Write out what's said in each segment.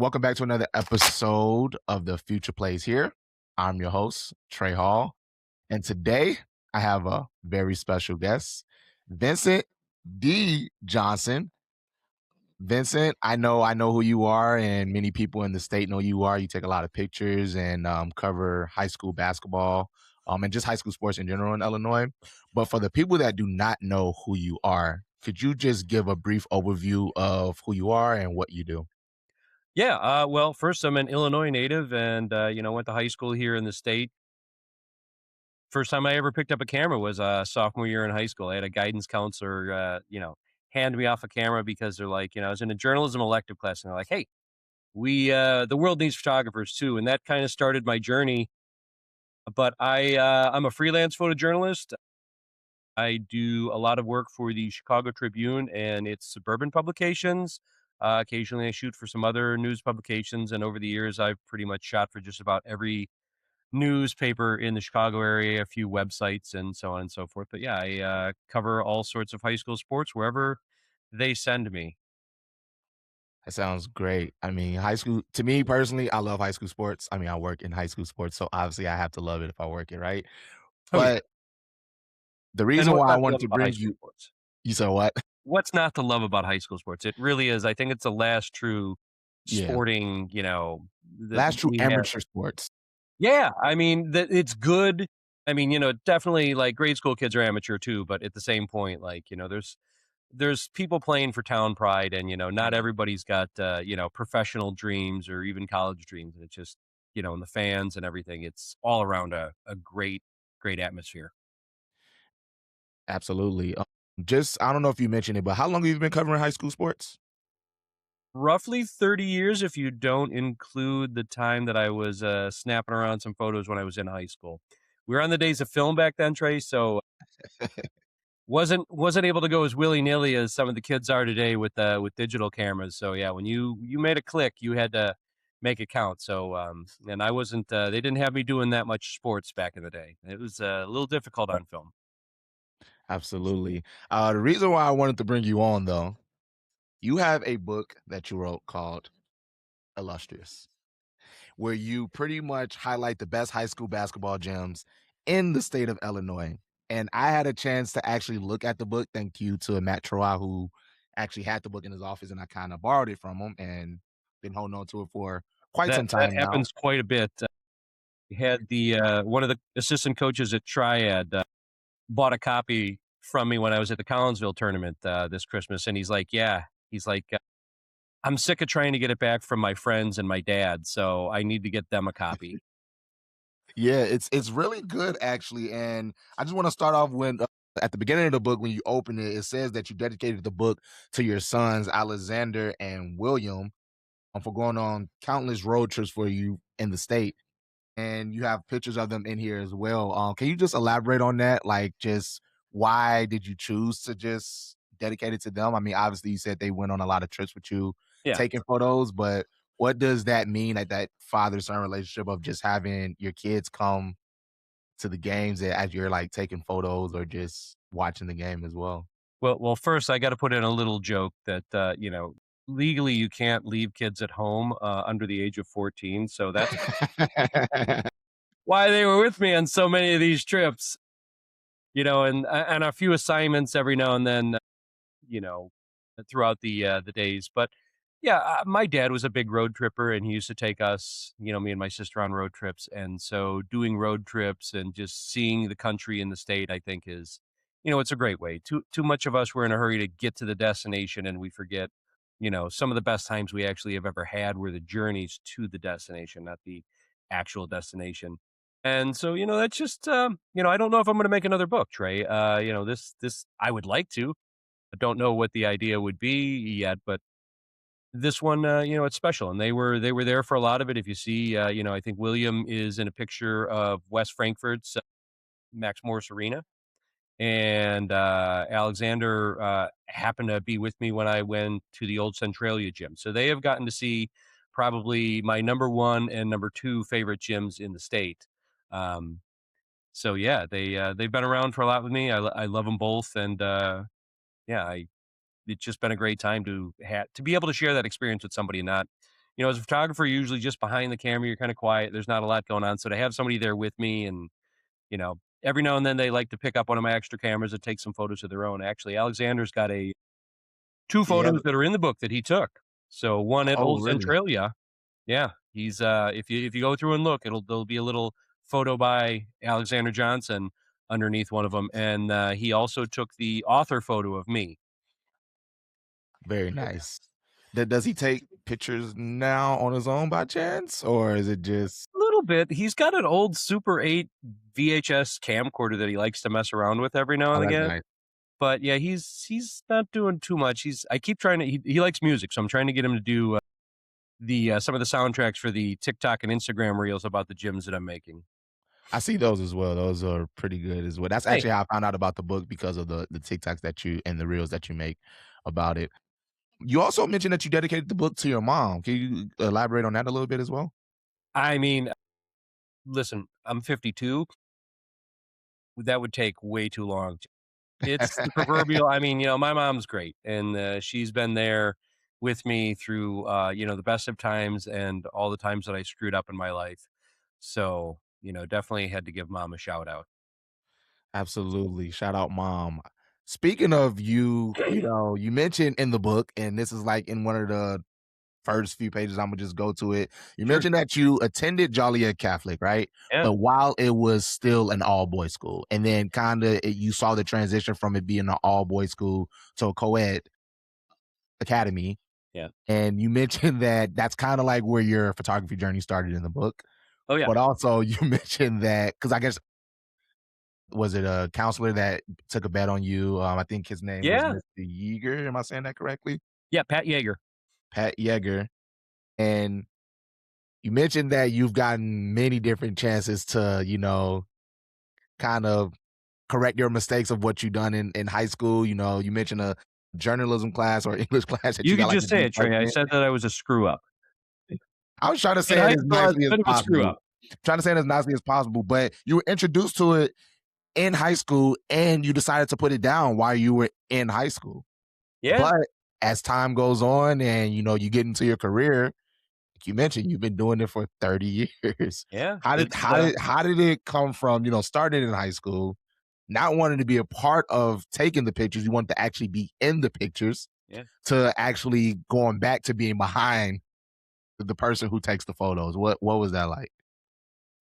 Welcome back to another episode of The Future Plays Here. I'm your host, Trey Hall. And today I have a very special guest, Vincent D. Johnson. Vincent, I know who you are, and many people in the state know you are. You take a lot of pictures and cover high school basketball, and just high school sports in general in Illinois. But for the people that do not know who you are, could you just give a brief overview of who you are and what you do? Yeah, well, first, I'm an Illinois native and, went to high school here in the state. First time I ever picked up a camera was, sophomore year in high school. I had a guidance counselor, hand me off a camera because they're like, I was in a journalism elective class, and they're like, "Hey, the world needs photographers too," and that kinda started my journey. But I'm a freelance photojournalist. I do a lot of work for the Chicago Tribune and its suburban publications. Occasionally, I shoot for some other news publications, and over the years, I've pretty much shot for just about every newspaper in the Chicago area, a few websites, and so on and so forth. But yeah, I cover all sorts of high school sports wherever they send me. That sounds great. I mean, high school to me personally, I love high school sports. I mean, I work in high school sports, so obviously I have to love it if I work it, right? Oh yeah, But the and reason what's why I not to wanted love to about high bring school you sports? you said what? What's not to love about high school sports? It really is. I think it's the last true Yeah. sporting, that Last true we have. amateur sports. Yeah, I mean, that it's good. I mean, definitely like grade school kids are amateur too, but at the same point, like, there's people playing for town pride and, not everybody's got, professional dreams or even college dreams. And it's just, and the fans and everything, it's all around a great, great atmosphere. Absolutely. Just I don't know if you mentioned it, but how long have you been covering high school sports? Roughly 30 years if you don't include the time that I was snapping around some photos when I was in high school. We were on the days of film back then, Trey, so wasn't able to go as willy-nilly as some of the kids are today with digital cameras. So yeah, when you made a click, you had to make it count. So and I wasn't they didn't have me doing that much sports back in the day. It was a little difficult on film. Absolutely. The reason why I wanted to bring you on though, you have a book that you wrote called Illustrious, where you pretty much highlight the best high school basketball gems in the state of Illinois. And I had a chance to actually look at the book. Thank you to Matt Troy, who actually had the book in his office, and I kind of borrowed it from him and been holding on to it for quite some That time now. happens quite a bit. We had the one of the assistant coaches at Triad bought a copy from me when I was at the Collinsville tournament this Christmas, and he's like, "Yeah." He's like, "I'm sick of trying to get it back from my friends and my dad, so I need to get them a copy." Yeah, it's really good actually, and I just want to start off when at the beginning of the book when you open it, it says that you dedicated the book to your sons Alexander and William for going on countless road trips for you in the state. And you have pictures of them in here as well. Can you just elaborate on that? Like, just why did you choose to just dedicate it to them? I mean, obviously, you said they went on a lot of trips with you, Yeah. taking photos, but what does that mean? Like that father-son relationship of just having your kids come to the games as you're like taking photos or just watching the game as well. Well, first I gotta put in a little joke that, legally you can't leave kids at home, under the age of 14, so that's why they were with me on so many of these trips, and a few assignments every now and then, you know, throughout the days. But yeah, my dad was a big road tripper, and he used to take us, me and my sister on road trips. And so, doing road trips and just seeing the country and the state, I think is, it's a great way. Too much of us were in a hurry to get to the destination, and we forget, some of the best times we actually have ever had were the journeys to the destination, not the actual destination. And so, that's just, I don't know if I'm going to make another book, Trey. This I would like to. I don't know what the idea would be yet, but this one, it's special, and they were there for a lot of it. If you see, I think William is in a picture of West Frankfurt's Max Morris Arena, and Alexander happened to be with me when I went to the old Centralia gym. So they have gotten to see probably my number one and number two favorite gyms in the state. Um, so yeah, they've been around for a lot with me. I love them both, and yeah, it's just been a great time to be able to share that experience with somebody and not, as a photographer, you're usually just behind the camera, you're kind of quiet. There's not a lot going on. So to have somebody there with me and, every now and then they like to pick up one of my extra cameras and take some photos of their own. Actually, Alexander's got a two Yeah. photos that are in the book that he took. So one at Oh, Old really? Centralia. Yeah. He's if you go through and look, there'll be a little photo by Alexander Johnson underneath one of them. And he also took the author photo of me. Very nice. Does he take pictures now on his own by chance, or is it just A little bit. He's got an old Super 8 VHS camcorder that he likes to mess around with every now oh, and that's again. nice. But yeah, he's not doing too much. I keep trying to he likes music, so I'm trying to get him to do the some of the soundtracks for the TikTok and Instagram reels about the gyms that I'm making. I see those as well. Those are pretty good as well. That's Hey, actually how I found out about the book because of the TikToks that you and the reels that you make about it. You also mentioned that you dedicated the book to your mom. Can you elaborate on that a little bit as well? I mean, listen, I'm 52. That would take way too long. It's the proverbial. I mean, my mom's great, and she's been there with me through the best of times and all the times that I screwed up in my life. So, definitely had to give mom a shout out. Absolutely. Shout out mom. Speaking of you, you mentioned in the book, and this is like in one of the first few pages, Imma just go to it. You Sure. mentioned that you attended Joliet Catholic, right? Yeah. But while it was still an all-boys school, and then kinda you saw the transition from it being an all-boys school to a co-ed academy, Yeah. and you mentioned that that's kinda like where your photography journey started in the book, Oh yeah. but also you mentioned that because I guess was it a counselor that took a bet on you? I think his name was Yeah. Mr. Yeager, am I saying that correctly? Yeah. Pat Yeager. Pat Yeager, and you mentioned that you've gotten many different chances to, kind of correct your mistakes of what you've done in high school. You mentioned a journalism class or English class that You you got could like just a say D it, plus Trey. I in. said that I was a screw up. I was trying to In say it high as school, I was nicely a as bit of a screw possible. up. Trying to say it as nicely as possible, but you were introduced to it in high school and you decided to put it down while you were in high school. Yeah. But as time goes on and you get into your career, like you mentioned, you've been doing it for 30 years. Yeah. How did It's how did how did it come from, starting in high school, not wanting to be a part of taking the pictures, you wanted to actually be in the pictures, yeah. to actually going back to being behind the person who takes the photos? What was that like?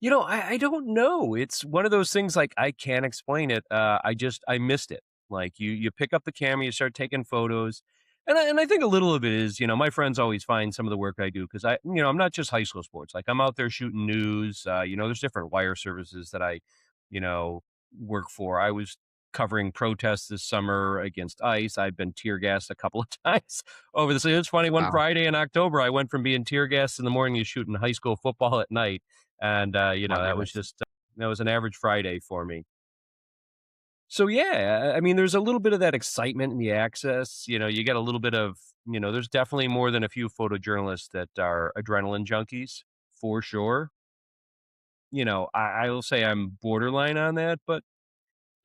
I don't know. It's one of those things like I can't explain it. I missed it. Like you pick up the camera, you start taking photos. And I think a little of it is, my friends always find some of the work I do because I'm not just high school sports. Like I'm out there shooting news. There's different wire services that I, you know, work for. I was covering protests this summer against ICE. I've been tear gassed a couple of times over this. It was funny. One Wow. Friday in October, I went from being tear gassed in the morning to shooting high school football at night, and, My that was goodness. just that was an average Friday for me. So, yeah, I mean, there's a little bit of that excitement in the access, you get a little bit of there's definitely more than a few photojournalists that are adrenaline junkies, for sure. I will say I'm borderline on that, but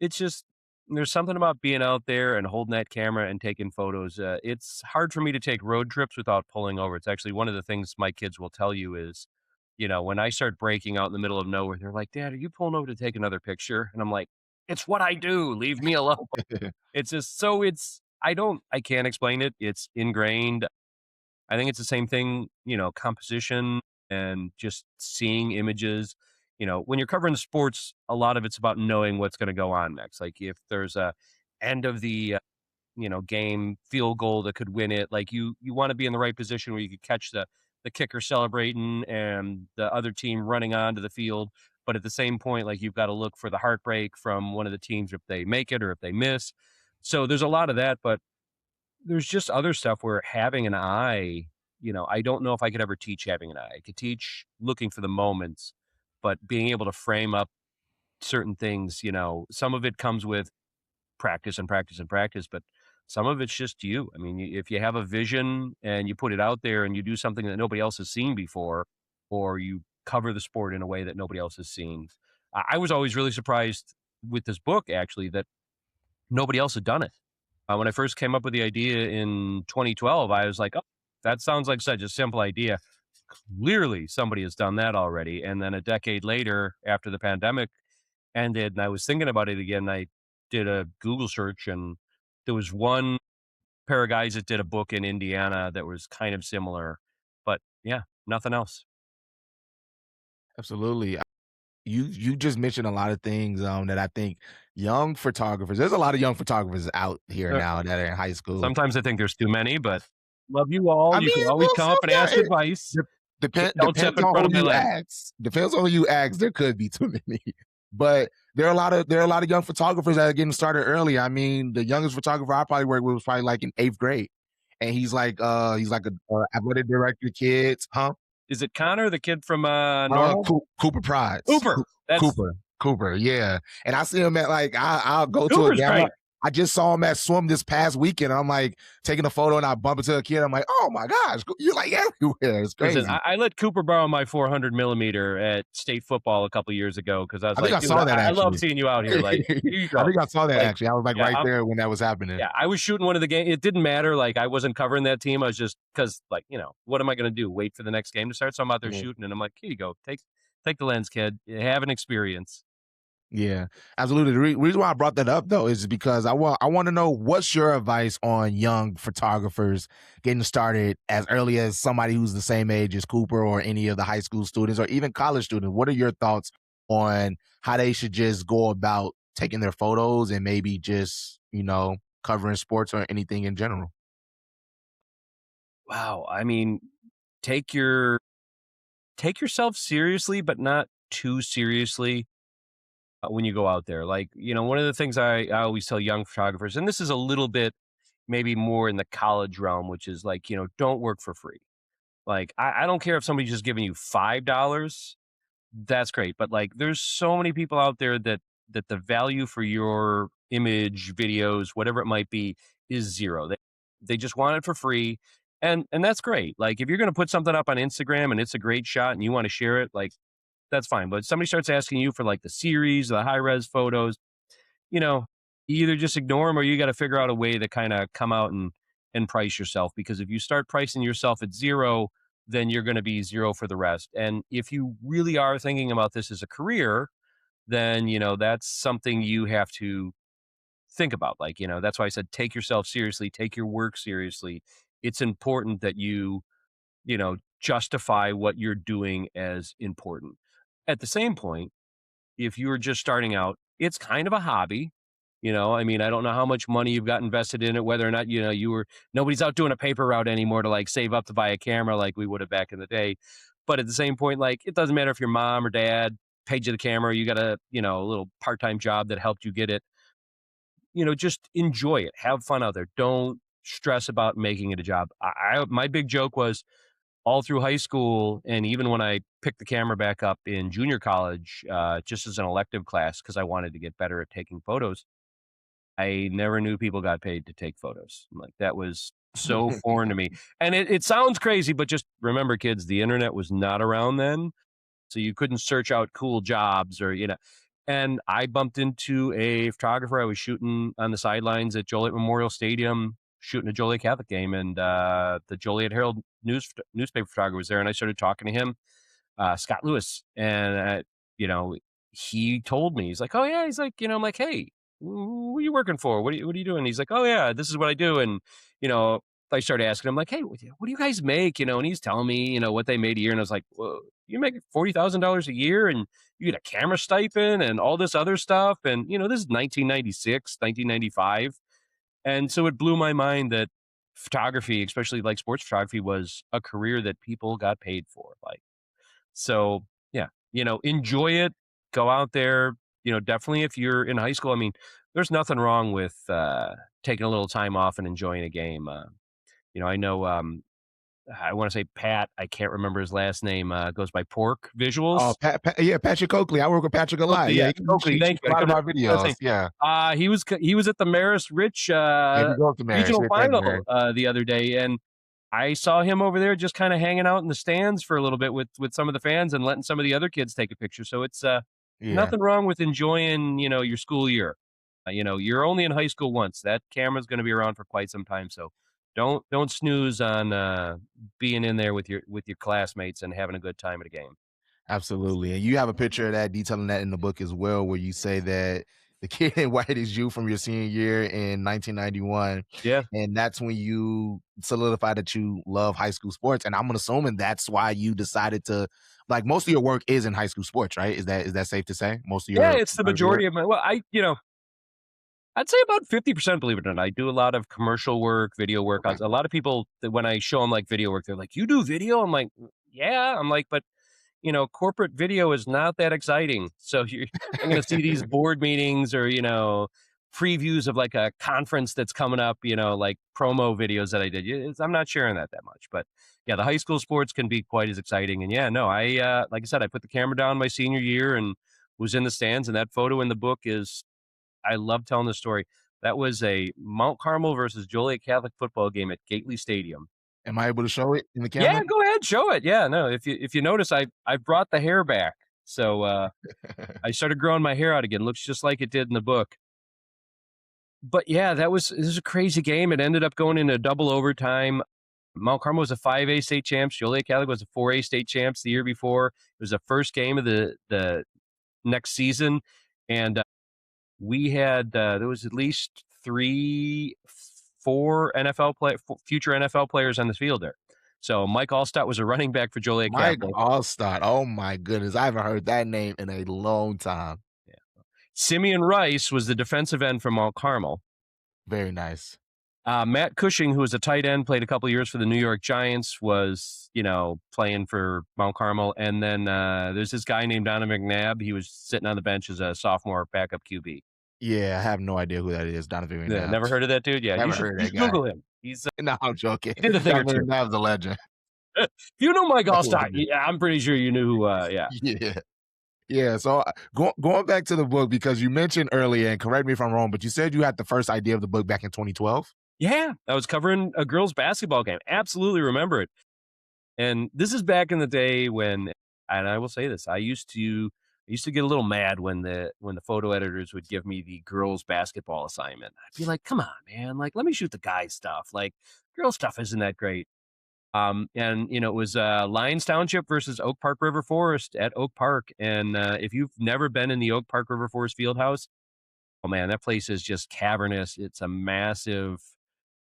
it's just there's something about being out there and holding that camera and taking photos. It's hard for me to take road trips without pulling over. It's actually one of the things my kids will tell you is, when I start breaking out in the middle of nowhere, they're like, "Dad, are you pulling over to take another picture?" And I'm like, "It's what I do. Leave me alone." It's just I can't explain it. It's ingrained. I think it's the same thing, composition and just seeing images. When you're covering sports, a lot of it's about knowing what's going to go on next. Like if there's a end of the game field goal that could win it, like you want to be in the right position where you could catch the kicker celebrating and the other team running onto the field. But at the same point, like you've got to look for the heartbreak from one of the teams if they make it or if they miss. So there's a lot of that, but there's just other stuff where having an eye, I don't know if I could ever teach having an eye. I could teach looking for the moments, but being able to frame up certain things, some of it comes with practice and practice and practice, but some of it's just you. I mean, if you have a vision and you put it out there and you do something that nobody else has seen before, or you cover the sport in a way that nobody else has seen. I was always really surprised with this book, actually, that nobody else had done it. When I first came up with the idea in 2012, I was like, "Oh, that sounds like such a simple idea." clearly somebody has done that already. And then a decade later, after the pandemic ended, and I was thinking about it again, I did a Google search, and there was one pair of guys that did a book in Indiana that was kind of similar, but yeah, nothing else. Absolutely. You just mentioned a lot of things, that I think young photographers there's a lot of young photographers out here Uh, now that are in high school. Sometimes I think there's too many, but love you all. I You can mean, always well, come up and some ask there advice. Don't step depends in on front who of my you leg. ask. Depends on who you ask, there could be too many. But there are a lot of young photographers that are getting started early. I mean, the youngest photographer I probably worked with was probably, like, in 8th grade, and he's like a, athletic director, kids huh? Is it Connor, the kid from Normal? Cooper Prides. Cooper. That's Cooper, yeah, and I see him at, like I'll go to a Cooper's game. great. I just saw him at swim this past weekend. I'm, like, taking a photo, and I bump into a kid. I'm like, "Oh my gosh, you're, like, everywhere." It's Listen, crazy. I let Cooper borrow my 400 millimeter at state football a couple years ago because I was I think like, I dude, saw that I love actually. seeing you out here. Like, here you I go. think I saw that Like, actually. I was, like, yeah, right there when that was happening. yeah, I was shooting one of the game. It didn't matter. Like, I wasn't covering that team. I was just because, like, what am I going to do? Wait for the next game to start? So I'm out there Yeah. shooting, and I'm like, here you go. Take the lens, kid. Have an experience. Yeah, absolutely. The reason why I brought that up though is because I want to know what's your advice on young photographers getting started as early as somebody who's the same age as Cooper or any of the high school students or even college students. What are your thoughts on how they should just go about taking their photos and maybe just, covering sports or anything in general? Wow. I mean, take your take yourself seriously, but not too seriously when you go out there. Like, one of the things I always tell young photographers, and this is a little bit maybe more in the college realm, which is like, don't work for free. Like, I don't care if somebody's just giving you $5, that's great. But like, there's so many people out there that the value for your image, videos, whatever it might be, is zero. They just want it for free. And that's great. Like, if you're gonna put something up on Instagram and it's a great shot and you want to share it, like, that's fine. But somebody starts asking you for like the series, the high res photos, you know, you either just ignore them or you got to figure out a way to kind of come out and price yourself. Because if you start pricing yourself at zero, then you're going to be zero for the rest. And if you really are thinking about this as a career, then that's something you have to think about. Like, that's why I said take yourself seriously, take your work seriously. It's important that justify what you're doing as important. At the same point, if you were just starting out, it's kind of a hobby. I mean, I don't know how much money you've got invested in it, whether or not, nobody's out doing a paper route anymore to like save up to buy a camera like we would have back in the day. But at the same point, like, it doesn't matter if your mom or dad paid you the camera, you got a little part time job that helped you get it. Just enjoy it, have fun out there. Don't stress about making it a job. My big joke was all through high school, and even when I picked the camera back up in junior college, just as an elective class, because I wanted to get better at taking photos, I never knew people got paid to take photos. Like, that was so foreign to me. And it sounds crazy, but just remember, kids, the internet was not around then. So you couldn't search out cool jobs and I bumped into a photographer. I was shooting on the sidelines at Joliet Memorial Stadium, shooting a Joliet Catholic game, and the Joliet Herald newspaper photographer was there, and I started talking to him, Scott Lewis, and he told me, he's like, "Oh yeah," he's like, I'm like, "Hey, who are you working for? What are you doing?" He's like, "Oh yeah, this is what I do," and you know. I started asking him like, "Hey, what do you guys make?" And he's telling me, what they made a year, and I was like, "Whoa, you make $40,000 a year, and you get a camera stipend and all this other stuff." And this is 1996, 1995, and so it blew my mind that photography, especially like sports photography, was a career that people got paid for. Like, so yeah, enjoy it, go out there. Definitely if you're in high school, I mean, there's nothing wrong with taking a little time off and enjoying a game. I know I want to say Pat, I can't remember his last name, goes by Pork Oh, Visuals. Yeah, Patrick Oakley. I work with Patrick a lot. Oakley, Yeah, yeah, he Oakley, thank shoots you. a I lot of couldn't my remember his videos. name. Yeah. He was at the Marist Rich Yeah, he goes to Marist. regional Yeah, thank you, final Mary. the other day, and I saw him over there just kind of hanging out in the stands for a little bit with some of the fans and letting some of the other kids take a picture. So it's Yeah. nothing wrong with enjoying your school year. You're only in high school once. That camera's going to be around for quite some time. So Don't snooze on being in there with your classmates and having a good time at a game. Absolutely, and you have a picture of that, detailing that in the book as well, where you say that the kid in white is you from your senior year in 1991, Yeah. and that's when you solidify that you love high school sports, and I'm assuming that's why you decided to like, most of your work is in high school sports, right? Is that safe to say? Most of Yeah, your it's the photography work? majority of my well, I'd say about 50%, believe it or not. I do a lot of commercial work, video work. Okay. A lot of people that when I show them like video work, they're like, "You do video?" I'm like, "Yeah." I'm like, "But corporate video is not that exciting." So you're not going to see these board meetings or, previews of like a conference that's coming up, like promo videos that I did. I'm not sharing that much. But yeah, the high school sports can be quite as exciting. And yeah, no, like I said, I put the camera down my senior year and was in the stands. And that photo in the book I love telling the story. That was a Mount Carmel versus Joliet Catholic football game at Gately Stadium. Am I able to show it in the Yeah, camera? go ahead, show it. Yeah, no, if you notice, I brought the hair back. So I started growing my hair out again. Looks just like it did in the book. But yeah, this is a crazy game. It ended up going into double overtime. Mount Carmel was a 5A state champs. Joliet Catholic was a 4A state champs the year before. It was the first game of the next season, and we had there was at least three, four future NFL players on the field there. So Mike Allstott was a running back for Joliet Mike Catholic. Allstott, oh my goodness, I haven't heard that name in a long time. Yeah. Simeon Rice was the defensive end from Mount Carmel. Very nice. Matt Cushing, who was a tight end, played a couple years for the New York Giants, was, playing for Mount Carmel. And then there's this guy named Donovan McNabb. He was sitting on the bench as a sophomore backup QB. Yeah, I have no idea who that is, Donovan Yeah, McNabb. never heard of that dude? Yeah, Never heard you of that should guy. Google him. No, I'm joking. He did a thing or Donovan two. McNabb's a legend. If you know Mike A Allstott, legend. yeah, I'm pretty sure you knew who, yeah. Yeah. Yeah, so, going back to the book, because you mentioned earlier, and correct me if I'm wrong, but you said you had the first idea of the book back in 2012? Yeah, I was covering a girls' basketball game. Absolutely remember it. And this is back in the day when, and I will say this, I used to get a little mad when the photo editors would give me the girls' basketball assignment. I'd be like, "Come on, man! Like, let me shoot the guys' stuff. Like, girl stuff isn't that great." And it was Lyons Township versus Oak Park River Forest at Oak Park. And if you've never been in the Oak Park River Forest Field House, oh man, that place is just cavernous. It's a massive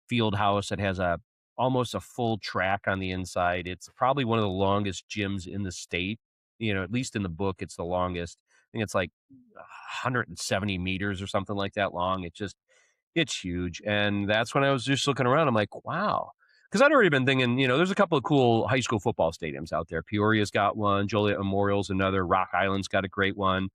field house that has a almost a full track on the inside. It's probably one of the longest gyms in the state. At least in the book, it's the longest. I think it's like 170 meters or something like that long. It's huge. And that's when I was just looking around. I'm like, wow. Because I'd already been thinking, there's a couple of cool high school football stadiums out there. Peoria's got one, Joliet Memorial's another, Rock Island's got a great one.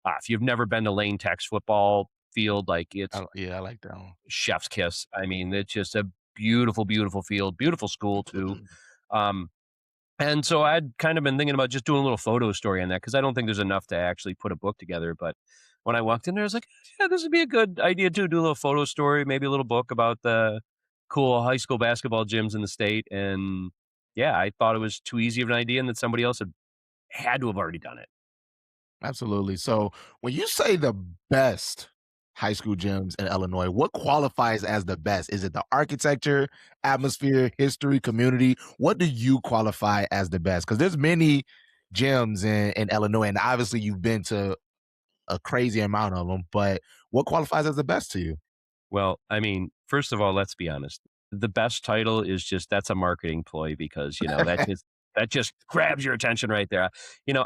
If you've never been to Lane Tech's football field, like it's Yeah, I like that one. chef's kiss. I mean, it's just a beautiful, beautiful field, beautiful school too. Um, and so I'd kind of been thinking about just doing a little photo story on that because I don't think there's enough to actually put a book together. But when I walked in there, I was like, yeah, this would be a good idea too. Do a little photo story, maybe a little book about the cool high school basketball gyms in the state. And yeah, I thought it was too easy of an idea and that somebody else had to have already done it. Absolutely. So, when you say the best high school gyms in Illinois, what qualifies as the best? Is it the architecture, atmosphere, history, community? What do you qualify as the best? Because there's many gyms in Illinois, and obviously you've been to a crazy amount of them, but what qualifies as the best to you? Well, I mean, first of all, let's be honest. The best title is just that's a marketing ploy because, that just grabs your attention right there.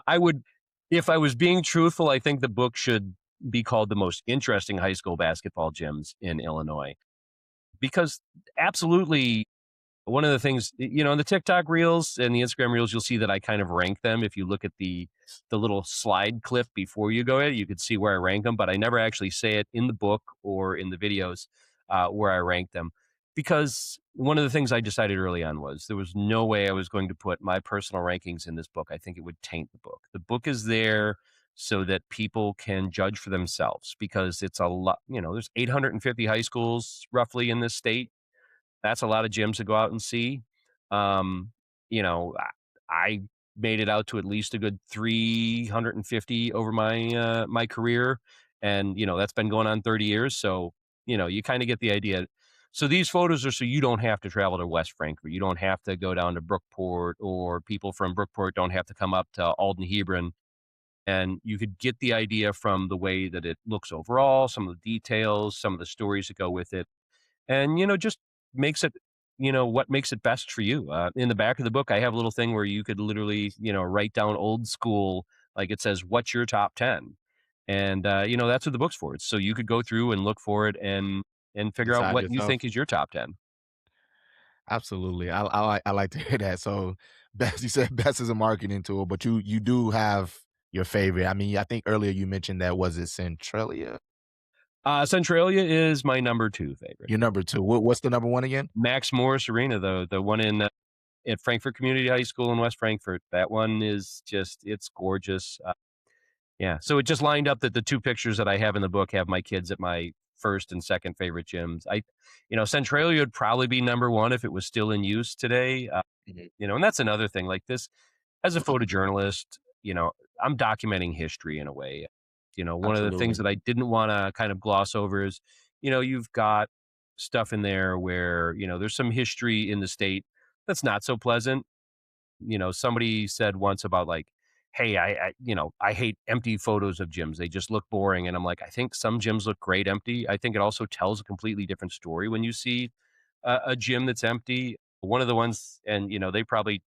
I would if I was being truthful, I think the book should be called the most interesting high school basketball gyms in Illinois because absolutely one of the things, in the TikTok reels and the Instagram reels, you'll see that I kind of rank them. If you look at the little slide clip before you go in, you could see where I rank them, but I never actually say it in the book or in the videos where I rank them. Because one of the things I decided early on was there was no way I was going to put my personal rankings in this book. I think it would taint the book. The book is there so that people can judge for themselves because it's a lot, there's 850 high schools roughly in this state. That's a lot of gyms to go out and see. Um, I made it out to at least a good 350 over my career, and that's been going on 30 years. So you kind of get the idea. So these photos are so you don't have to travel to West Frankfurt. You don't have to go down to Brookport, or people from Brookport don't have to come up to Alden Hebron. And you could get the idea from the way that it looks overall, some of the details, some of the stories that go with it, and just makes it what makes it best for you. In the back of the book, I have a little thing where you could literally write down old school, like it says, "What's your top 10?" And that's what the book's for. It's so you could go through and look for it and figure out Decide what you yourself. think is your top 10. Absolutely. I like to hear that. So best you said best is a marketing tool, but you do have your favorite. I mean, I think earlier you mentioned that was it Centralia? Centralia is my number two favorite. Your number two. What's the number one again? Max Morris Arena, though, the one in at Frankfurt Community High School in West Frankfurt. That one is just, it's gorgeous. Yeah. So it just lined up that the two pictures that I have in the book have my kids at my first and second favorite gyms. Centralia would probably be number one if it was still in use today. Mhm. And that's another thing like this as a photojournalist, I'm documenting history in a way. One of the things Absolutely. that I didn't want to kind of gloss over is, you've got stuff in there where, there's some history in the state that's not so pleasant. Somebody said once about like, hey, I hate empty photos of gyms. They just look boring. And I'm like, I think some gyms look great empty. I think it also tells a completely different story when you see a gym that's empty. One of the ones, and they probably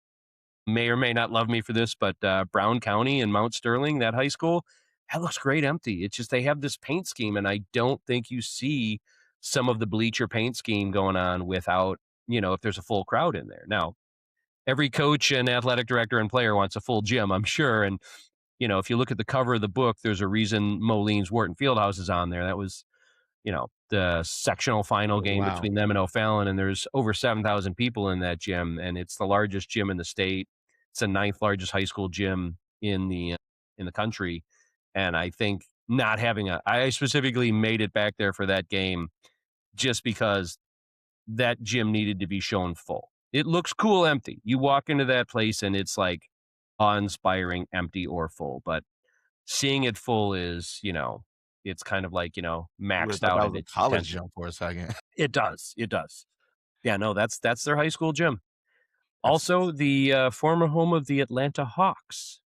may or may not love me for this, but Brown County and Mount Sterling, that high school, that looks great empty. It's just they have this paint scheme, and I don't think you see some of the bleacher paint scheme going on without, if there's a full crowd in there. Now, every coach and athletic director and player wants a full gym, I'm sure. And, if you look at the cover of the book, there's a reason Moline's Wharton Fieldhouse is on there. That was the sectional final Oh, game wow. between them and O'Fallon, and there's over 7,000 people in that gym, and it's the largest gym in the state. It's the ninth largest high school gym in the country, and I think not having I specifically made it back there for that game just because that gym needed to be shown full. It looks cool empty. You walk into that place and it's like awe-inspiring, empty or full, but seeing it full is, it's kind of like, You would have maxed thought that out was at a its college potential. jump for a second. It does, it does. Yeah, no, that's their high school gym. That's Also, the, former home of the Atlanta Hawks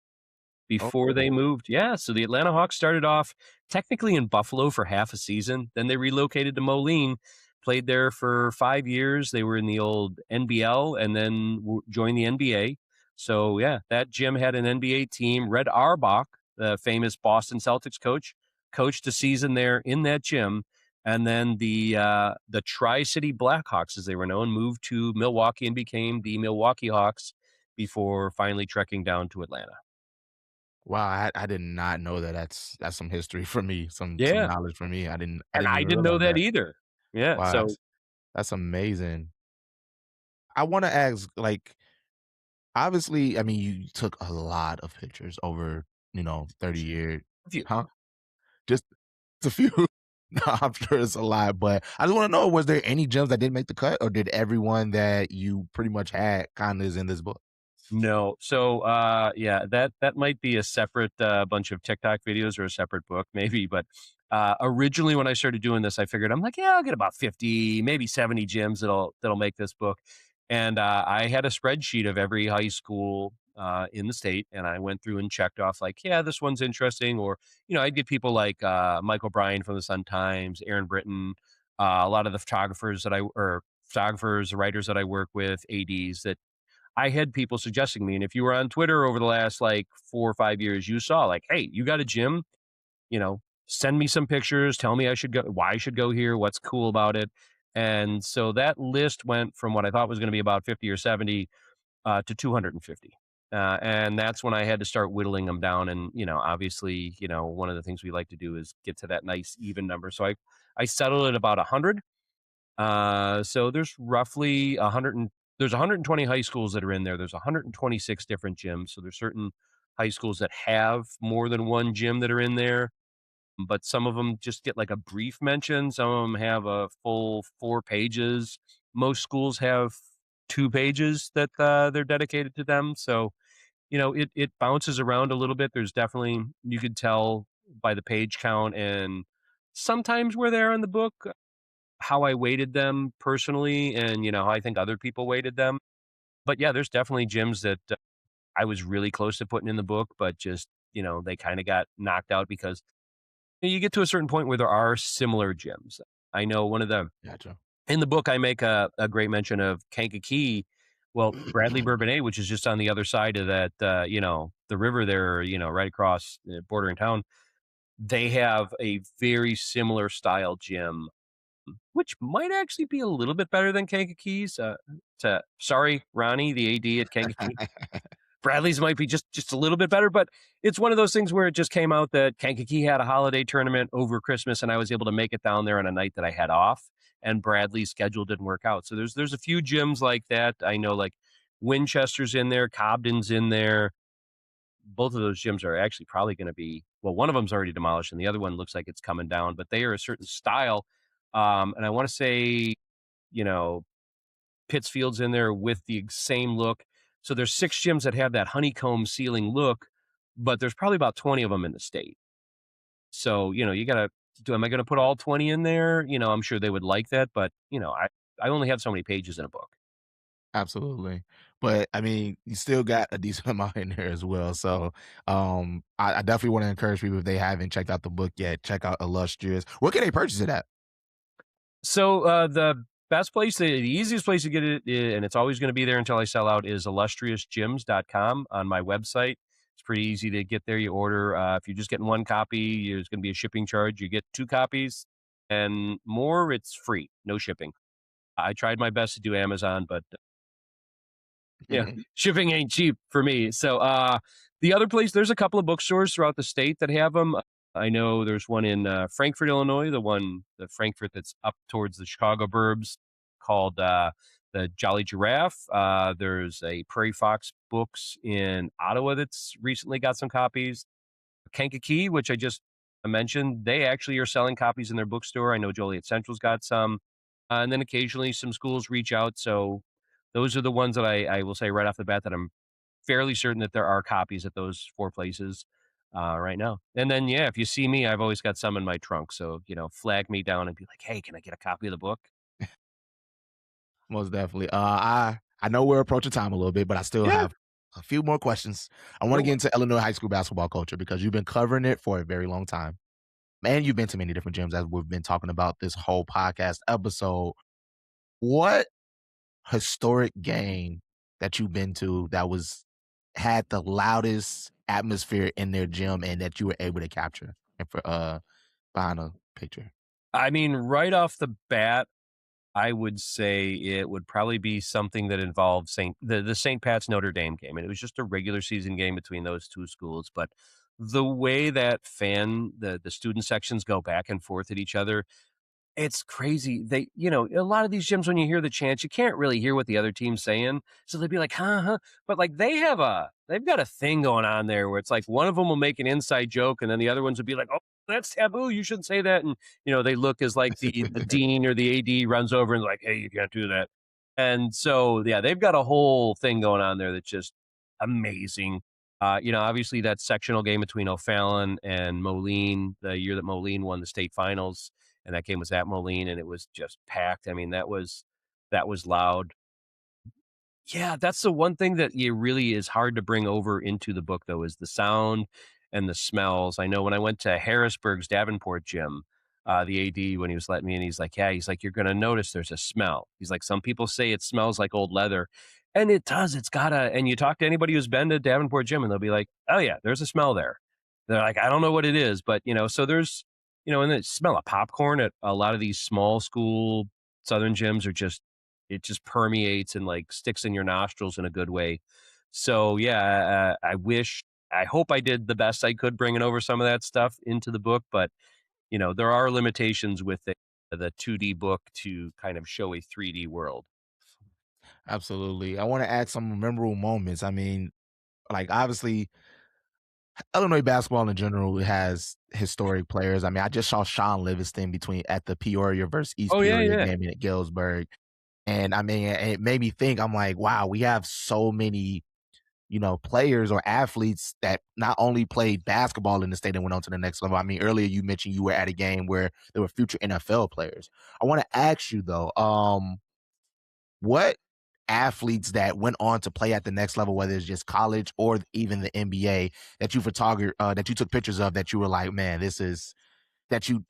before they oh, moved. Yeah, so the Atlanta Hawks started off technically in Buffalo for half a season, then they relocated to Moline, played there for 5 years. They were in the old NBL and then joined the NBA. So, yeah, that gym had an NBA team. Red Auerbach, the famous Boston Celtics coach, coached a season there in that gym, and then the Tri-City Blackhawks, as they were known, moved to Milwaukee and became the Milwaukee Hawks before finally trekking down to Atlanta. wow, I did not know that. That's some history for me, some Yeah, knowledge for me. I and didn't I even didn't know realize that that. either. Yeah, Wow, so that's amazing. I wanna ask, like, obviously, I mean, you took a lot of pictures over, 30 years. a few. Huh? Just a few? No, I'm sure it's a lot, but I just wanna know, was there any gems that didn't make the cut, or did everyone that you pretty much had kinda is in this book? No. So, yeah, that might be a separate, bunch of TikTok videos or a separate book maybe, but, originally when I started doing this, I figured I'm like, "Yeah, I'll get about 50, maybe 70 gyms that'll make this book." And, I had a spreadsheet of every high school, in the state, and I went through and checked off like, "Yeah, this one's interesting," or, I'd get people like, Michael Bryan from the Sun-Times, Aaron Britton, a lot of the photographers, writers that I work with, ADs that I had people suggesting me, and if you were on Twitter over the last like 4 or 5 years, you saw like, "Hey, you got a gym? Send me some pictures. Tell me I should go, why I should go here. What's cool about it?" And so that list went from what I thought was going to be about 50 or 70 to 250. And that's when I had to start whittling them down. And obviously, one of the things we like to do is get to that nice even number. So I settled at about 100. So there's roughly 100 there's 120 high schools that are in there. There's 126 different gyms. So there's certain high schools that have more than one gym that are in there, but some of them just get like a brief mention. Some of them have a full 4 pages. Most schools have 2 pages that they're dedicated to them. So it bounces around a little bit. There's definitely, you could tell by the page count and sometimes where they are in the book. how I weighted them personally and, how I think other people weighted them. But yeah, there's definitely gyms that I was really close to putting in the book, but just, they kind of got knocked out because you get to a certain point where there are similar gyms. I know one of the Gotcha. in the book, I make a great mention of Kankakee. Well, Bradley Bourbonnais, which is just on the other side of that, the river there, right across the border in town. They have a very similar style gym, which might actually be a little bit better than Kankakee's. Sorry, Ronnie, the AD at Kankakee. Bradley's might be just a little bit better, but it's one of those things where it just came out that Kankakee had a holiday tournament over Christmas, and I was able to make it down there on a night that I had off, and Bradley's schedule didn't work out. So there's a few gyms like that. I know like Winchester's in there, Cobden's in there. Both of those gyms are actually probably going to be well, one of them's already demolished, and the other one looks like it's coming down, but they are a certain style. And I want to say, you know, Pittsfield's in there with the same look. So there's 6 gyms that have that honeycomb ceiling look, but there's probably about 20 of them in the state. So, you gotta do am I gonna put all 20 in there? I'm sure they would like that, but, I only have so many pages in a book. Absolutely. But I mean, you still got a decent amount in there as well. So I definitely want to encourage people if they haven't checked out the book yet, check out Illustrious. Where can they purchase it at? So, the easiest place to get it, and it's always gonna be there until I sell out, is illustriousgyms.com on my website. It's pretty easy to get there. You order, if you're just getting 1 copy, there's gonna be a shipping charge. You get 2 copies and more, it's free, no shipping. I tried my best to do Amazon, but yeah, shipping ain't cheap for me. So, the other place, there's a couple of bookstores throughout the state that have them. I know there's one in Frankfort, Illinois, the Frankfort that's up towards the Chicago burbs called the Jolly Giraffe. There's a Prairie Fox Books in Ottawa that's recently got some copies. Kankakee, which I just mentioned, they actually are selling copies in their bookstore. I know Joliet Central's got some. And then occasionally some schools reach out. So those are the ones that I will say right off the bat that I'm fairly certain that there are copies at those 4 places right now. And then, yeah, if you see me, I've always got some in my trunk. So, flag me down and be like, hey, can I get a copy of the book? Most definitely. I know we're approaching time a little bit, but I still Yeah. have a few more questions. I want to No. get into Illinois high school basketball culture because you've been covering it for a very long time. And you've been to many different gyms as we've been talking about this whole podcast episode. What historic game that you've been to that was had the loudest atmosphere in their gym and that you were able to capture and for behind a picture? I mean, right off the bat, I would say it would probably be something that involved the St. Pat's Notre Dame game, and it was just a regular season game between those 2 schools, but the way that the student sections go back and forth at each other, it's crazy. A lot of these gyms, when you hear the chants, you can't really hear what the other team's saying. So they'd be like, huh, huh. But like they've got a thing going on there where it's like one of them will make an inside joke and then the other ones would be like, oh, that's taboo. You shouldn't say that. And, they look as like the dean or the AD runs over and like, hey, you can't do that. And so, yeah, they've got a whole thing going on there that's just amazing. Obviously that sectional game between O'Fallon and Moline, the year that Moline won the state finals, and that game was at Moline, and it was just packed. I mean, that was loud. Yeah, that's the one thing that it really is hard to bring over into the book, though, is the sound and the smells. I know when I went to Harrisburg's Davenport gym, the AD, when he was letting me in, he's like, yeah, he's like, you're going to notice there's a smell. He's like, some people say it smells like old leather. And it does. It's got and you talk to anybody who's been to Davenport gym and they'll be like, oh, yeah, there's a smell there. They're like, I don't know what it is, but, so there's, and the smell of popcorn at a lot of these small school Southern gyms it just permeates and like sticks in your nostrils in a good way. So yeah, I hope I did the best I could bringing over some of that stuff into the book, but there are limitations with the 2D book to kind of show a 3D world. Absolutely. I want to add some memorable moments. I mean, like obviously Illinois basketball in general has historic players. I mean, I just saw Sean Livingston between at the Peoria versus East Oh yeah, Peoria yeah. game at Galesburg. And I mean, it made me think, I'm like, wow, we have so many players or athletes that not only played basketball in the state and went on to the next level. I mean, earlier you mentioned you were at a game where there were future NFL players. I want to ask you though, what athletes that went on to play at the next level, whether it's just college or even the NBA, that you took pictures of, that you were like, man, this is that you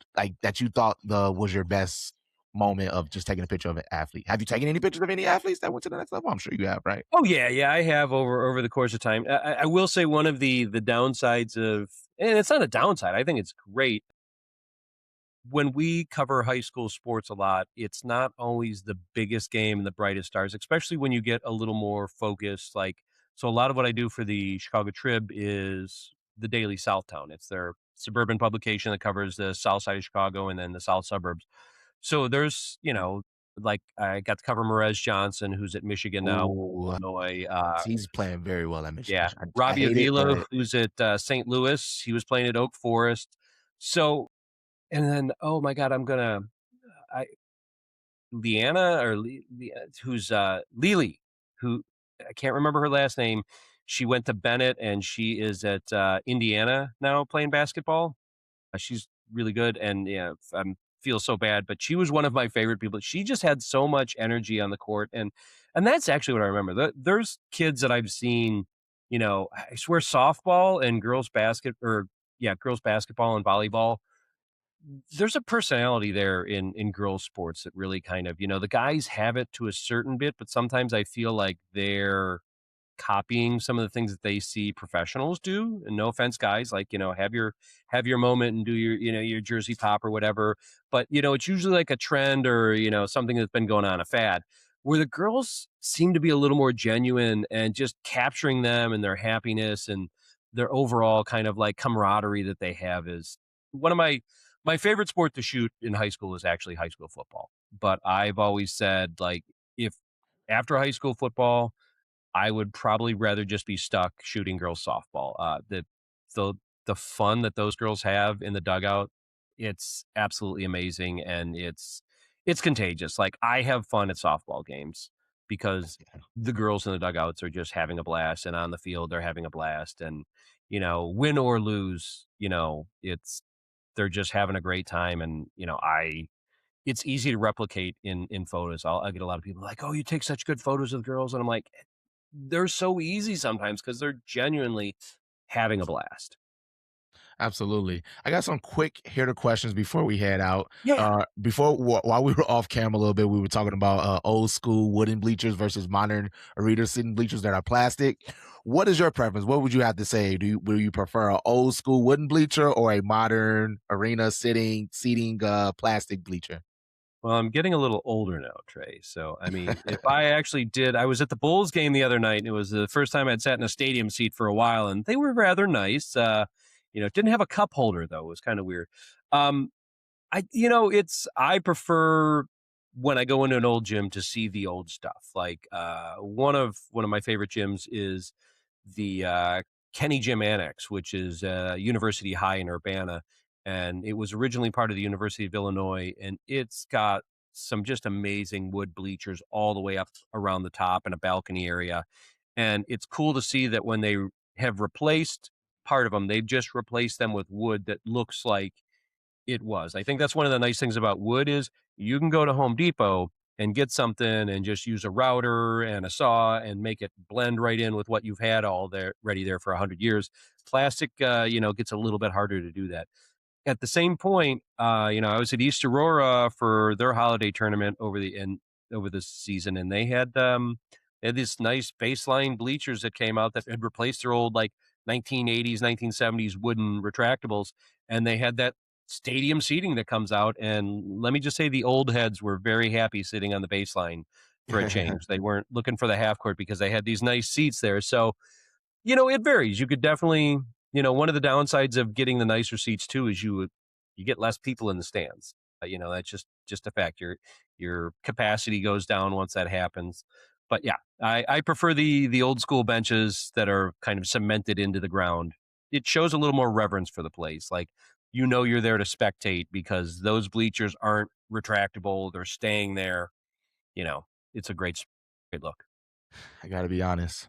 thought the was your best moment of just taking a picture of an athlete. Have you taken any pictures of any athletes that went to the next level? I'm sure you have, right? Oh yeah, yeah, I have over the course of time. I will say one of the downsides of, and it's not a downside. I think it's great when we cover high school sports a lot. It's not always the biggest game and the brightest stars, especially when you get a little more focused. Like, so a lot of what I do for the Chicago Trib is the Daily Southtown. It's their suburban publication that covers the south side of Chicago and then the south suburbs. So there's, like I got to cover Vincent Johnson, who's at Michigan now, Ooh, Illinois. he's playing very well at Michigan. Yeah, I Robbie hate it, Avila, but who's at St. Louis. He was playing at Oak Forest. So, and then, oh my God, I Leanna or who's Lily, who I can't remember her last name. She went to Bennett and she is at Indiana now playing basketball. She's really good, and yeah, I feel so bad, but she was one of my favorite people. She just had so much energy on the court, and that's actually what I remember. There's kids that I've seen, I swear, softball and girls basketball and volleyball. There's a personality there in girls sports that really kind of, the guys have it to a certain bit, but sometimes I feel like they're copying some of the things that they see professionals do. And no offense, guys, like, have your moment and do your jersey pop or whatever. But, it's usually like a trend or, something that's been going on, a fad, where the girls seem to be a little more genuine and just capturing them and their happiness and their overall kind of like camaraderie that they have is one of my favorite sport to shoot in high school is actually high school football. But I've always said, like, if after high school football, I would probably rather just be stuck shooting girls softball. The the fun that those girls have in the dugout, it's absolutely amazing, and it's contagious. Like, I have fun at softball games because the girls in the dugouts are just having a blast, and on the field they're having a blast, and win or lose, they're just having a great time, and I it's easy to replicate in photos. I get a lot of people like, "Oh, you take such good photos of the girls," and I'm like, they're so easy sometimes because they're genuinely having a blast. absolutely. I got some quick hitter questions before we head out. Yeah. While we were off camera a little bit, we were talking about old school wooden bleachers versus modern arena sitting bleachers that are plastic. What is your preference? What would you have to say? Will you prefer an old school wooden bleacher or a modern arena seating plastic bleacher? Well, I'm getting a little older now, Trey. So, I mean, if I actually did, I was at the Bulls game the other night, and it was the first time I'd sat in a stadium seat for a while, and they were rather nice. It didn't have a cup holder though. It was kind of weird. Um, I prefer when I go into an old gym to see the old stuff. Like one of my favorite gyms is the Kenny Gym Annex, which is University High in Urbana, and it was originally part of the University of Illinois, and it's got some just amazing wood bleachers all the way up around the top and a balcony area. And it's cool to see that when they have replaced part of them, they've just replaced them with wood that looks like it was. I think that's one of the nice things about wood is you can go to Home Depot and get something and just use a router and a saw and make it blend right in with what you've had all there ready there for 100 years. Plastic, gets a little bit harder to do that. At the same point, I was at East Aurora for their holiday tournament over this season, and they had these nice baseline bleachers that came out that had replaced their old like 1980s, 1970s wooden retractables, and they had that stadium seating that comes out. And let me just say, the old heads were very happy sitting on the baseline for a change. They weren't looking for the half court because they had these nice seats there. So it varies. You could definitely, one of the downsides of getting the nicer seats too is you get less people in the stands. That's just a fact. Your capacity goes down once that happens. But yeah, I prefer the old school benches that are kind of cemented into the ground. It shows a little more reverence for the place. Like, you're there to spectate because those bleachers aren't retractable. They're staying there. You know, it's a great look. I gotta be honest.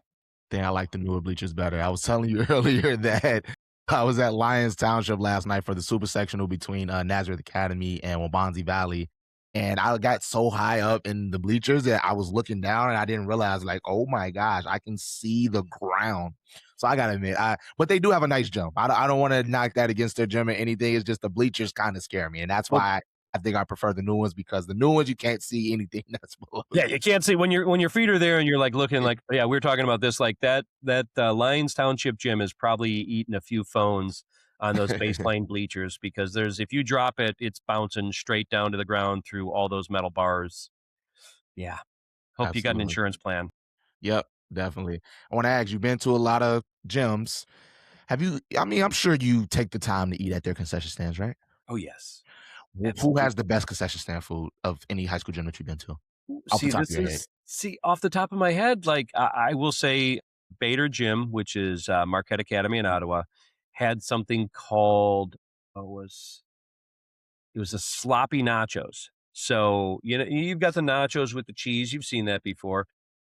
think I like the newer bleachers better. I was telling you earlier that I was at Lyons Township last night for the super sectional between Nazareth Academy and Wabanzi Valley. And I got so high up in the bleachers that I was looking down and I didn't realize, like, oh my gosh, I can see the ground. So I gotta admit, but they do have a nice jump. I don't want to knock that against their gym or anything. It's just the bleachers kind of scare me, and that's Well, why I think I prefer the new ones because the new ones you can't see anything that's below yeah, you. you can't see when your feet are there and you're like looking like, yeah, we were talking about this, like that Lyons Township gym is probably eating a few phones on those baseline bleachers because there's if you drop it, it's bouncing straight down to the ground through all those metal bars. Yeah. Hope you got an Absolutely. insurance plan. Yep, definitely. I want to ask, you've been to a lot of gyms. Have you, I mean, I'm sure you take the time to eat at their concession stands, right? Oh, yes. Who Absolutely. has the best concession stand food of any high school gym that you've been to off the See, top of this your head? is see, off the top of my head, like, I will say Bader Gym, which is, Marquette Academy in Ottawa, had something called what was it was a sloppy nachos. So, you've got the nachos with the cheese, you've seen that before.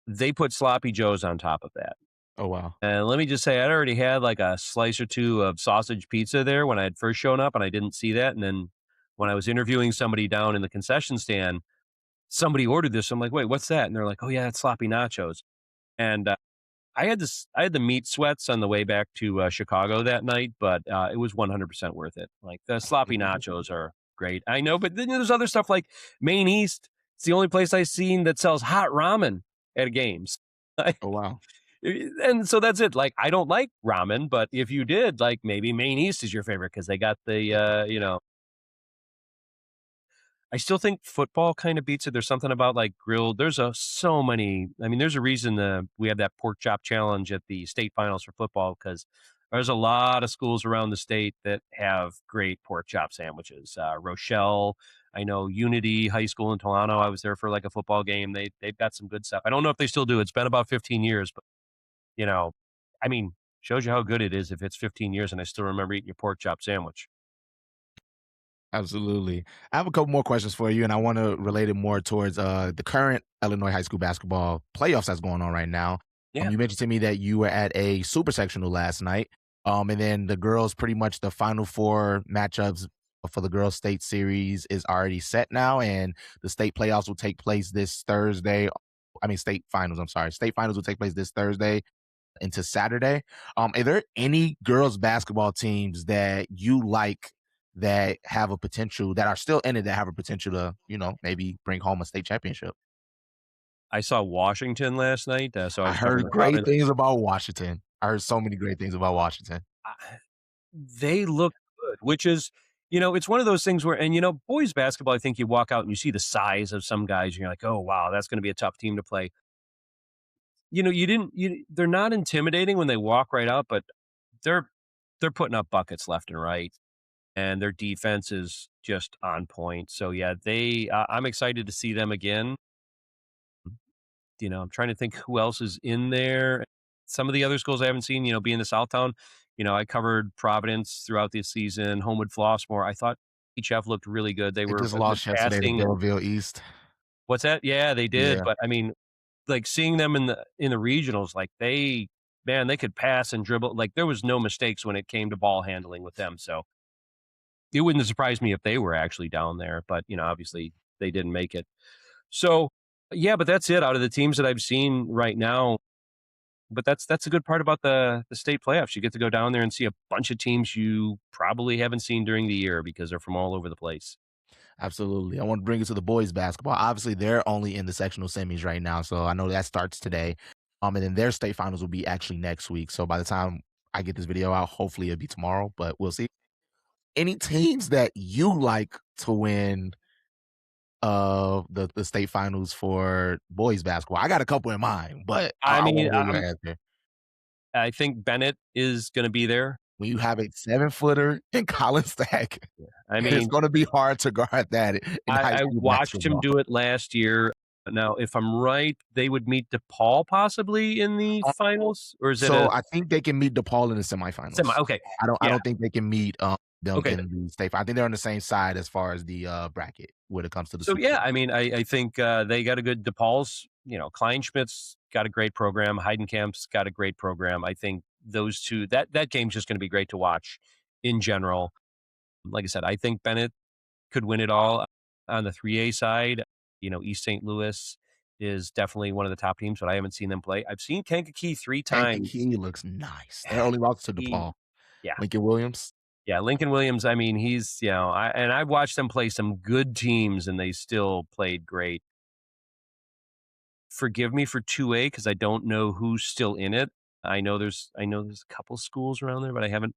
They put sloppy joes on top of that. Oh, wow. And let me just say, I'd already had, like, a slice or 2 of sausage pizza there when I had first shown up, and I didn't see that, and then when I was interviewing somebody down in the concession stand, somebody ordered this. I'm like, "Wait, what's that?" And they're like, "Oh, yeah, it's sloppy nachos." And, I had the meat sweats on the way back to, Chicago that night, but, it was 100% worth it. Like, the sloppy nachos are great. I know, but then there's other stuff like Maine East. It's the only place I've seen that sells hot ramen at games. Oh, wow. And so that's it. Like, I don't like ramen, but if you did, like, maybe Maine East is your favorite because they got the, I still think football kinda beats it. There's something about, like, grilled there's so many I mean, there's a reason, we have that pork chop challenge at the state finals for football because there's a lot of schools around the state that have great pork chop sandwiches. Rochelle, I know Unity High School in Toronto, I was there for, like, a football game. They've got some good stuff. I don't know if they still do. It's been about 15 years, but, you know, I mean, shows you how good it is if it's 15 years and I still remember eating your pork chop sandwich. Absolutely. I have a couple more questions for you, and I want to relate it more towards the current Illinois high school basketball playoffs that's going on right now. Yeah. You mentioned to me that you were at a super sectional last night. And then the girls, pretty much the final four matchups for the girls' state series is already set now, and the state playoffs will take place this Thursday. I mean, state finals. I'm sorry, state finals will take place this Thursday into Saturday. Are there any girls basketball teams that you like that have a potential that are still in it that have a potential to, maybe bring home a state championship? I saw Washington last night, so I I was covering heard great things Providence. about Washington. I heard so many great things about Washington. I They look good, which is it's one of those things where boys basketball, I think you walk out and you see the size of some guys, and you're like, "Oh, wow, that's gonna be a tough team to play." You didn't they're not intimidating when they walk right out, but they're they're putting up buckets left and right, and their defense is just on point. So, yeah, I'm excited to see them again. I'm trying to think who else is in there. Some of the other schools I haven't seen, being the Southtown, I covered Providence throughout the season, Homewood Flossmoor. I thought HF looked really good. They They were just a good lost yesterday to passing and Belleville East. what's that? Yeah, they did. Yeah, But I mean, like seeing them in the regionals, like they could pass and dribble. Like there was no mistakes when it came to ball handling with them. So it wouldn't surprise me if they were actually down there. But obviously they didn't make it. So yeah, but that's it out of the teams that I've seen right now. But that's a good part about the state playoffs. You get to go down there and see a bunch of teams you probably haven't seen during the year because they're from all over the place. absolutely. I want to bring it to the boys basketball. Obviously, they're only in the sectional semis right now, so I know that starts today. And then their state finals will be actually next week. So by the time I get this video out, hopefully it'll be tomorrow, but we'll see. Any teams that you like to win the state finals for boys basketball? I got a couple in mind, but I I mean, wanna hear your answer. I think Bennett is gonna be there. When you have a 7-footer in Colin Stack, I it's mean, gonna be hard to guard that in high I school watched him basketball. do it last year. Now, if I'm right, they would meet DePaul possibly in the Uh, finals, or is it so a I think they can meet DePaul in the semi? semifinals. Okay, I yeah, don't think they can meet, them okay. in the state I think they're on the same side as far as the, bracket when it comes to the So Super yeah, Bowl. I mean, I think they got a good DePaul's. Kleinschmidt's got a great program. Heidenkamp's got a great program. I think those two that game's just going to be great to watch in general. Like I said, I think Bennett could win it all on the 3A side. East St. Louis is definitely one of the top teams, but I haven't seen them play. I've seen Kankakee 3 times. Kankakee looks nice. Their only loss to He DePaul. Yeah. Lincoln Williams. Yeah, Lincoln Williams, I mean, he's, I've watched them play some good teams and they still played great. Forgive me for 2A because I don't know who's still in it. I know there's a couple schools around there, but I haven't.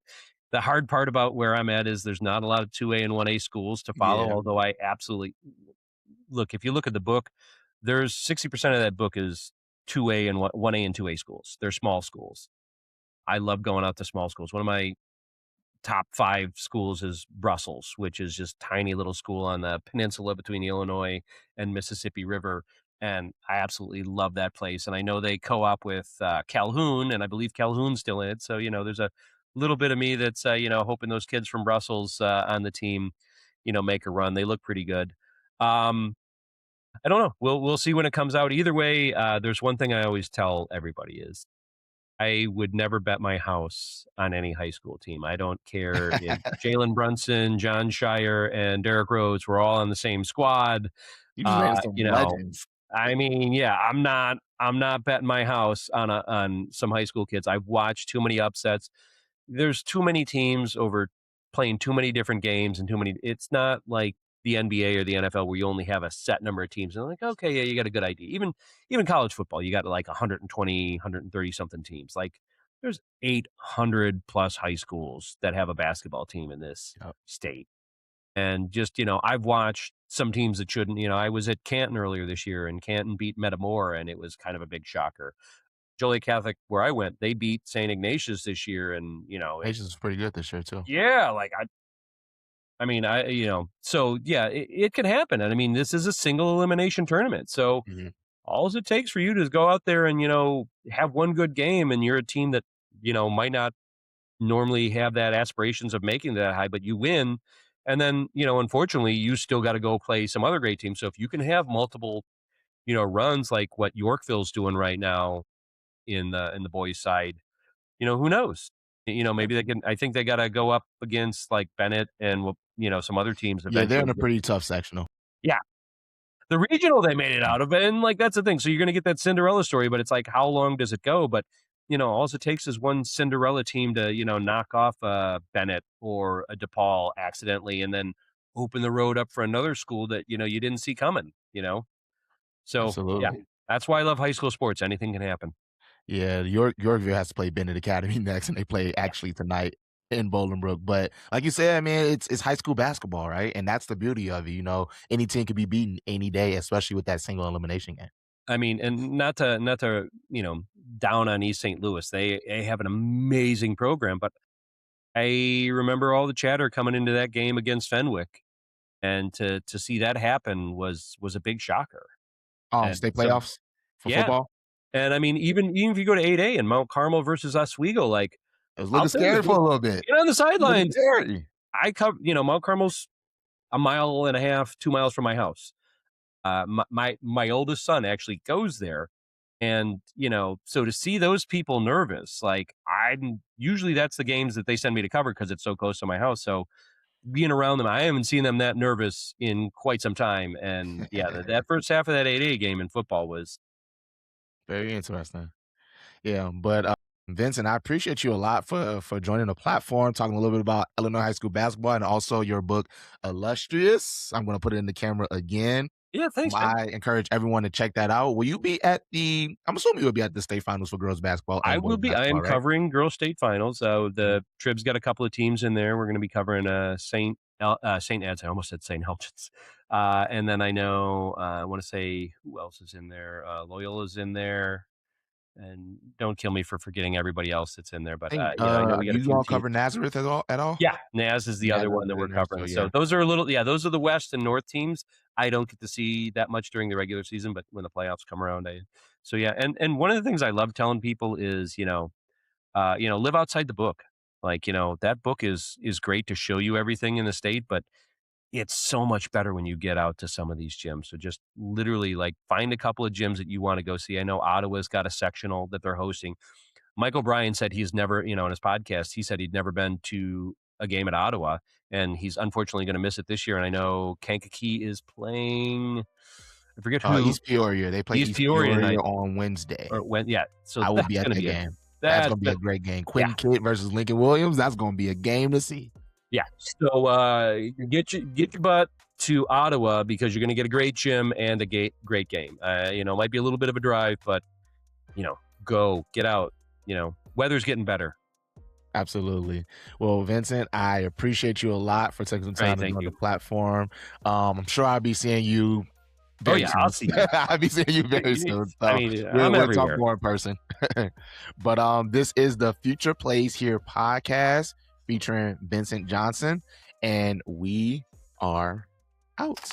The hard part about where I'm at is there's not a lot of 2A and 1A schools to follow, Yeah. although I absolutely look, if you look at the book, there's 60% of that book is 2A and 1A and 2A schools. They're small schools. I love going out to small schools. One of my top 5 schools is Brussels, which is just tiny little school on the peninsula between the Illinois and Mississippi River, and I absolutely love that place, and I know they co-op with, Calhoun, and I believe Calhoun's still in it, so, there's a little bit of me that's, hoping those kids from Brussels, on the team, make a run. They look pretty good. Um, I don't know. We'll see when it comes out. Either way, there's one thing I always tell everybody is I would never bet my house on any high school team. I don't care if Jalen Brunson, John Shire, and Derrick Rose were all on the same squad. You just named Uh, some you know, legends. I mean, yeah, I'm not betting my house on some high school kids. I've watched too many upsets. There's too many teams over playing too many different games and too many. It's not like the NBA or the NFL where you only have a set number of teams. And like, okay, yeah, you got a good idea. Even college football, you got like 120, 130 something teams. Like there's 800 plus high schools that have a basketball team in this Yep. state. And just, I've watched some teams that shouldn't. I was at Canton earlier this year and Canton beat Metamora and it was kind of a big shocker. Joliet Catholic, where I went, they beat St. Ignatius this year, and Patience is pretty good this year too. yeah, like I mean, so yeah, it can happen, and I mean, this is a single elimination tournament, so Mhm. all it takes for you to go out there and have one good game, and you're a team that might not normally have that aspirations of making that high, but you win, and then unfortunately, you still got to go play some other great teams. So if you can have multiple runs like what Yorkville's doing right now in the boys' side, who knows? Maybe they can. I think they got to go up against like Bennett and some other teams Yeah, they're eventually. in a pretty tough sectional. Yeah, the regional they made it out of, and like that's the thing. So you're going to get that Cinderella story, but it's like how long does it go? But all it takes is one Cinderella team to knock off Bennett or a DePaul accidentally, and then open the road up for another school that you didn't see coming. So yeah, Absolutely. that's why I love high school sports. Anything can happen. Yeah, Yorkville has to play Bennett Academy next, and they play Yeah. actually tonight in Bolingbrook. But like you said, I mean, it's high school basketball, right? And that's the beauty of it. Any team could be beaten any day, especially with that single elimination game. I mean, and not to down on East St. Louis. They have an amazing program, but I remember all the chatter coming into that game against Fenwick, and to see that happen was a big shocker. And State so playoffs for yeah, football. and I mean, even if you go to 8A and Mount Carmel versus Oswego, like It was looking I'll tell you, scary for a little bit. get on the Looking sidelines. scary. I cover, Mount Carmel's a mile and a half, 2 miles from my house. My oldest son actually goes there. And, so to see those people nervous, like I'm usually that's the games that they send me to cover because it's so close to my house. So being around them, I haven't seen them that nervous in quite some time. And yeah, that first half of that 8A game in football was, Very interesting. Yeah, but Vincent, I appreciate you a lot for joining the platform, talking a little bit about Illinois high school basketball and also your book, Illustrious. I'm going to put it in the camera again. yeah, thanks, man. I encourage everyone to check that out. Will you be at the? I'm assuming you'll be at the state finals for girls basketball I and will boys be. I am basketball, right? covering girls state finals. Mhm. The Trib's got a couple of teams in there. We're going to be covering Saint Ed's. I almost said Saint Helens. And then I know I want to say who else is in there. Loyola's in there, and don't kill me for forgetting everybody else that's in there. But I think I know we got a you few all teams. cover Nazareth at all? At all? Yeah, Naz is the other Nazareth one that is we're in there, so covering. So yeah. those are a little, yeah, those are the West and North teams. I don't get to see that much during the regular season, but when the playoffs come around, so yeah. And one of the things I love telling people is, live outside the book. Like, that book is great to show you everything in the state, but it's so much better when you get out to some of these gyms. So just literally like find a couple of gyms that you want to go see. I know Ottawa's got a sectional that they're hosting. Michael Bryan said he's never, in his podcast, he said he'd never been to a game at Ottawa, and he's unfortunately going to miss it this year. And I know Kankakee is playing, I forget who, East Peoria. They play East East Peoria Peoria tonight, on Wednesday. or when, yeah. So I will be that's at going to that be game. That's that, gonna be that a great game. yeah, Quentin Kidd versus Lincoln Williams. That's gonna be a game to see. yeah. So get your butt to Ottawa because you're going to get a great gym and a great game. Might be a little bit of a drive, but go get out. Weather's getting better. Absolutely. Well, Vincent, I appreciate you a lot for taking some time to Thank on you. the platform. I'm sure I'll be seeing you Oh very yeah, soon. I'll see you. I'll be seeing you very soon. So I'm we'll talk everywhere. more in person. But this is the Future Plays Here podcast featuring Vincent Johnson, and we are out.